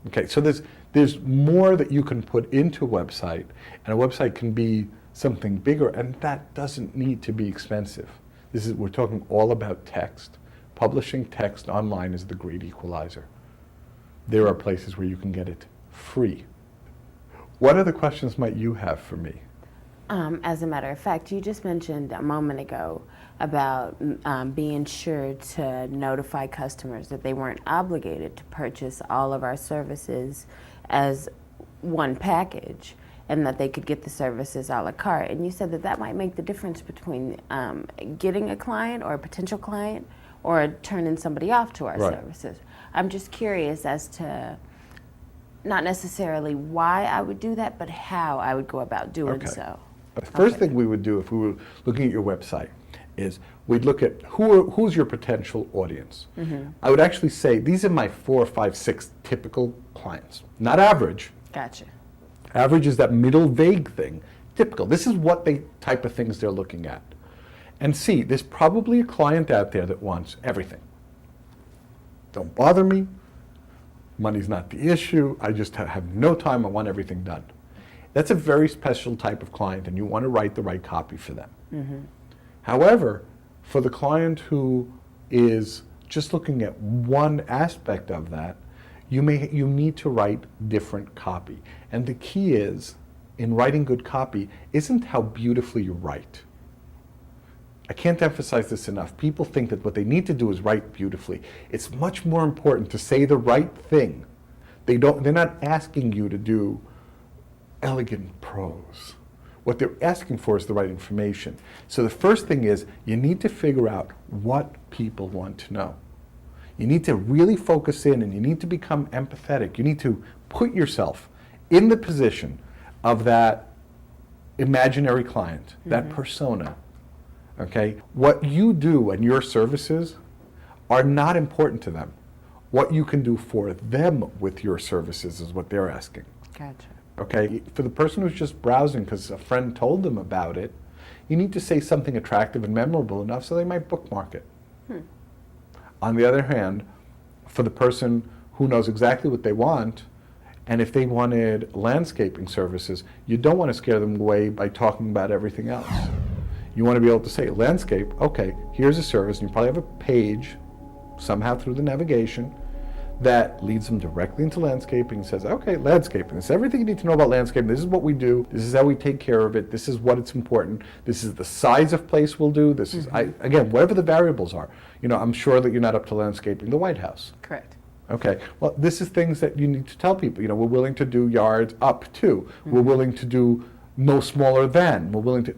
Okay, so there's more that you can put into a website, and a website can be something bigger, and that doesn't need to be expensive. We're talking all about text. Publishing text online is the great equalizer. There are places where you can get it free. What other questions might you have for me? As a matter of fact, you just mentioned a moment ago about being sure to notify customers that they weren't obligated to purchase all of our services as one package, and that they could get the services a la carte. And you said that that might make the difference between getting a client or a potential client or turning somebody off to our services. I'm just curious as to not necessarily why I would do that, but how I would go about doing so. The first thing we would do if we were looking at your website is we'd look at who's your potential audience. I would actually say these are my 4, 5, 6 typical clients, not average. Gotcha. Average is that middle vague thing. Typical. This is what type of things they're looking at. And see, there's probably a client out there that wants everything. Don't bother me. Money's not the issue. I just have no time. I want everything done. That's a very special type of client, and you want to write the right copy for them. However, for the client who is just looking at one aspect of that, you need to write different copy. And the key is, in writing good copy, isn't how beautifully you write. I can't emphasize this enough. People think that what they need to do is write beautifully. It's much more important to say the right thing. They're not asking you to do elegant prose. What they're asking for is the right information. So the first thing is you need to figure out what people want to know. You need to really focus in, and you need to become empathetic. You need to put yourself in the position of that imaginary client, that persona. Okay? What you do and your services are not important to them. What you can do for them with your services is what they're asking. Gotcha. Okay? For the person who's just browsing because a friend told them about it, you need to say something attractive and memorable enough so they might bookmark it. On the other hand, for the person who knows exactly what they want, and if they wanted landscaping services, you don't want to scare them away by talking about everything else. You want to be able to say, landscape, okay, here's a service, and you probably have a page, somehow through the navigation, that leads them directly into landscaping and says, okay, landscaping, this is everything you need to know about landscaping, this is what we do, this is how we take care of it, this is what it's important, this is the size of place we'll do, this is, again, whatever the variables are. I'm sure that you're not up to landscaping the White House. Correct. Okay, well, this is things that you need to tell people. We're willing to do yards up to, we're willing to do no smaller than, we're willing to,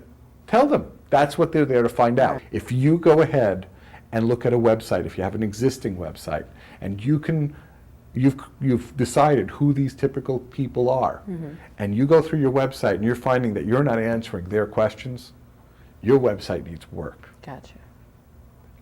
tell them. That's what they're there to find out. If you go ahead and look at a website, if you have an existing website, and you've decided who these typical people are, and you go through your website and you're finding that you're not answering their questions, your website needs work. Gotcha.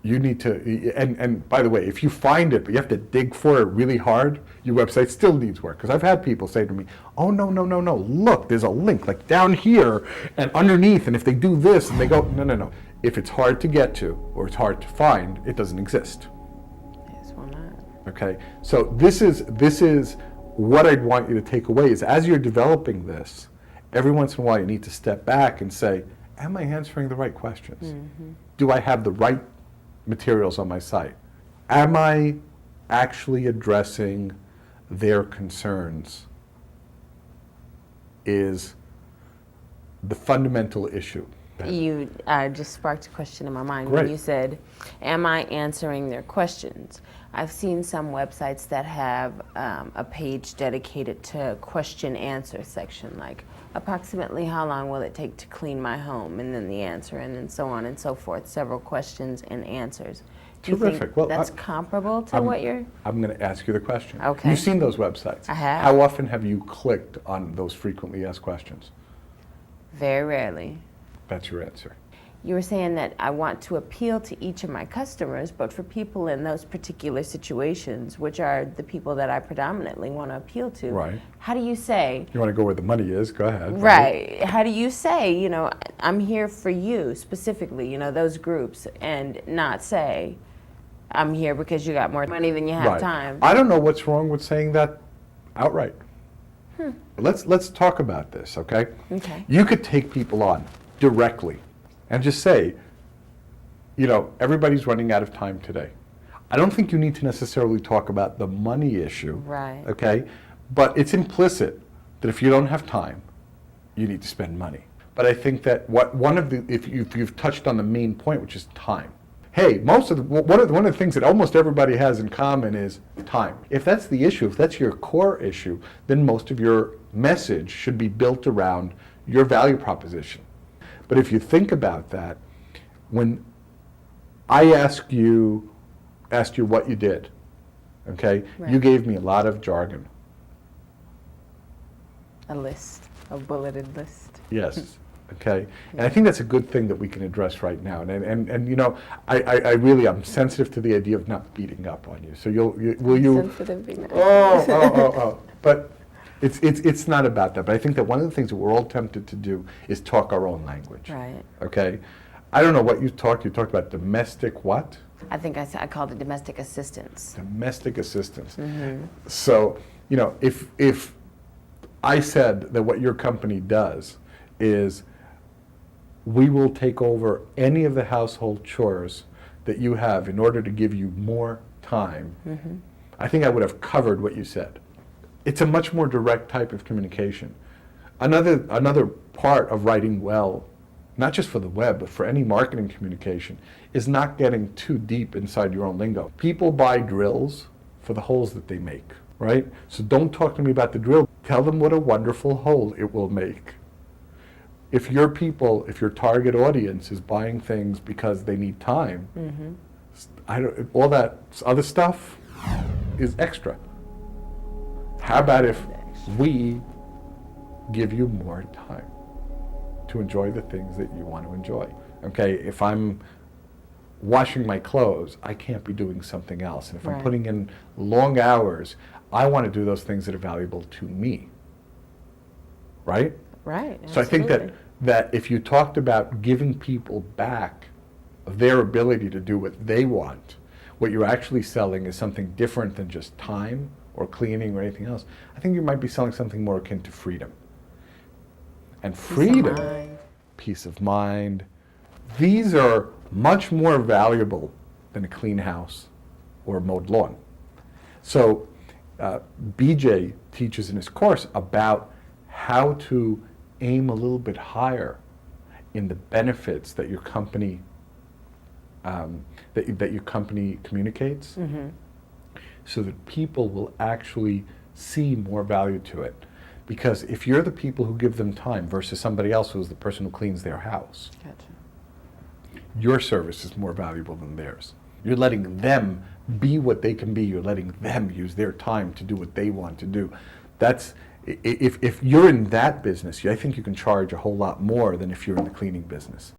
You need to, and by the way, if you find it, but you have to dig for it really hard, your website still needs work. Because I've had people say to me, oh, no, look, there's a link like down here and underneath, and if they do this, and they go, no. If it's hard to get to, or it's hard to find, it doesn't exist. Yes, why not? Okay, so this is what I'd want you to take away is as you're developing this, every once in a while you need to step back and say, am I answering the right questions? Do I have the right materials on my site? Am I actually addressing their concerns? Is the fundamental issue. You just sparked a question in my mind Great. when you said, am I answering their questions? I've seen some websites that have a page dedicated to question answer section, like approximately how long will it take to clean my home, and then the answer, and then so on and so forth, several questions and answers. Do you Terrific. think Well, that's comparable to what you're... I'm going to ask you the question. Okay. You've seen those websites. I have. How often have you clicked on those frequently asked questions? Very rarely. That's your answer. You were saying that I want to appeal to each of my customers, but for people in those particular situations, which are the people that I predominantly want to appeal to, Right. how do you say... You want to go where the money is, go ahead. Right. How do you say, I'm here for you specifically, those groups, and not say, I'm here because you got more money than you have Right. time. I don't know what's wrong with saying that. outright. Let's talk about this, okay? Okay. You could take people on directly and just say, everybody's running out of time today. I don't think you need to necessarily talk about the money issue. Right. Okay? But it's implicit that if you don't have time, you need to spend money. But I think that if you've touched on the main point, which is time. Hey, one of the things that almost everybody has in common is time. If that's the issue, if that's your core issue, then most of your message should be built around your value proposition. But if you think about that, when I asked you what you did, okay, Right. you gave me a lot of jargon. A list, a bulleted list. Yes. Okay. And I think that's a good thing that we can address right now. And I really am sensitive to the idea of not beating up on you. So will you? Sensitive, be nice. Oh. But it's not about that. But I think that one of the things that we're all tempted to do is talk our own language. Right. Okay. I don't know what you talked. You talked about domestic what? I think I called it domestic assistance. Domestic assistance. So if I said that what your company does is we will take over any of the household chores that you have in order to give you more time, I think I would have covered what you said. It's a much more direct type of communication. Another part of writing well, not just for the web, but for any marketing communication, is not getting too deep inside your own lingo. People buy drills for the holes that they make, right? So don't talk to me about the drill. Tell them what a wonderful hole it will make. If your target audience is buying things because they need time, all that other stuff is extra. How about if we give you more time to enjoy the things that you want to enjoy? Okay, if I'm washing my clothes, I can't be doing something else. And if I'm Right. putting in long hours, I want to do those things that are valuable to me. Right? Right. So I think that if you talked about giving people back their ability to do what they want, what you're actually selling is something different than just time or cleaning or anything else. I think you might be selling something more akin to freedom. And freedom, peace of mind, these are much more valuable than a clean house or a mowed lawn. So BJ teaches in his course about how to aim a little bit higher in the benefits that your company that your company communicates, so that people will actually see more value to it. Because if you're the people who give them time versus somebody else who's the person who cleans their house, Gotcha. your service is more valuable than theirs. You're letting them be what they can be. You're letting them use their time to do what they want to do. If you're in that business, I think you can charge a whole lot more than if you're in the cleaning business.